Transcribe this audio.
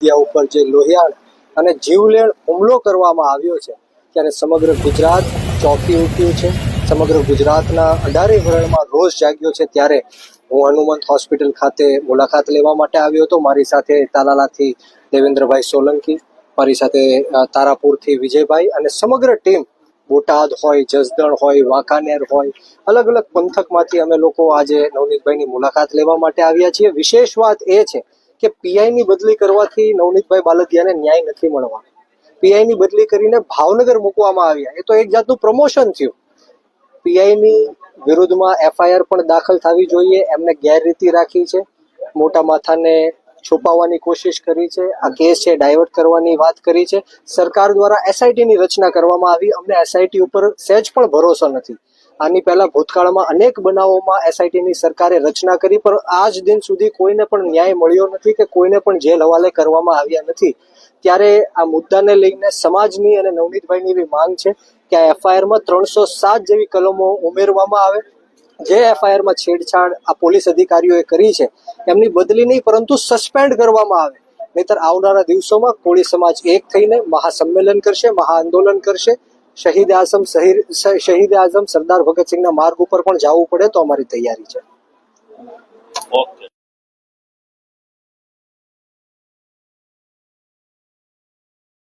વિદ્યા ઉપર જે લોહિયાળ અને જીવલેણ હુમલો કરવામાં આવ્યો છે ત્યારે સમગ્ર ગુજરાત ચોંકી ઉઠ્યું છે. સમગ્ર ગુજરાતના 18 વરણમાં રોષ જાગ્યો છે. ત્યારે હું હનુમંત હોસ્પિટલ ખાતે મુલાકાત લેવા માટે આવ્યો હતો. મારી સાથે તાલાલાથી દેવેન્દ્રભાઈ સોલંકી, મારી સાથે તારાપુરથી વિજયભાઈ અને સમગ્ર ટીમ, બોટાદ હોય, જસદણ હોય, વાંકાનેર હોય, અલગ અલગ પંથકમાંથી અમે લોકો આજે નવનીતભાઈની મુલાકાત લેવા માટે આવ્યા છીએ. વિશેષ વાત એ છે કે પીઆઈની બદલી કરવાથી નવનીતભાઈ બાલદિયાને ન્યાય નથી મળવા. પીઆઈની બદલી કરીને ભાવનગર મૂકવામાં આવ્યા, એ તો એક જાતનું પ્રમોશન થયું. પીઆઈની વિરુદ્ધમાં એફઆઈઆર પણ દાખલ થવી જોઈએ. એમને ગેરરીતિ રાખી છે, મોટા માથાને છુપાવવાની કોશિશ કરી છે, આ કેસ છે ડાયવર્ટ કરવાની વાત કરી છે. સરકાર દ્વારા એસઆઈટીની રચના કરવામાં આવી. અમને એસઆઈટી ઉપર સહેજ પણ ભરોસો નથી. આની પહેલા ભૂતકાળમાં અનેક બનાવોમાં એસઆઈટીની સરકારે રચના કરી, પણ આજ દિન સુધી કોઈને પણ ન્યાય મળ્યો નથી કે કોઈને પણ જેલ હવાલે કરવામાં આવ્યા નથી. ત્યારે આ મુદ્દાને લઈને સમાજની અને નવનીતભાઈની એવી માંગ છે કે આ એફઆઈઆરમાં 307 જેવી કલમો ઉમેરવામાં આવે. જે એફઆઈઆરમાં છેડછાડ આ પોલીસ અધિકારીઓએ કરી છે એમની બદલી નહીં પરંતુ સસ્પેન્ડ કરવામાં આવે. નહીતર આવનારા દિવસોમાં કોળી સમાજ એક થઈને મહાસંમેલન કરશે, મહાઆંદોલન કરશે. શહીદ આઝમ સરદાર ભગતસિંહના માર્ગ ઉપર પણ જવું પડે તો અમારી તૈયારી છે.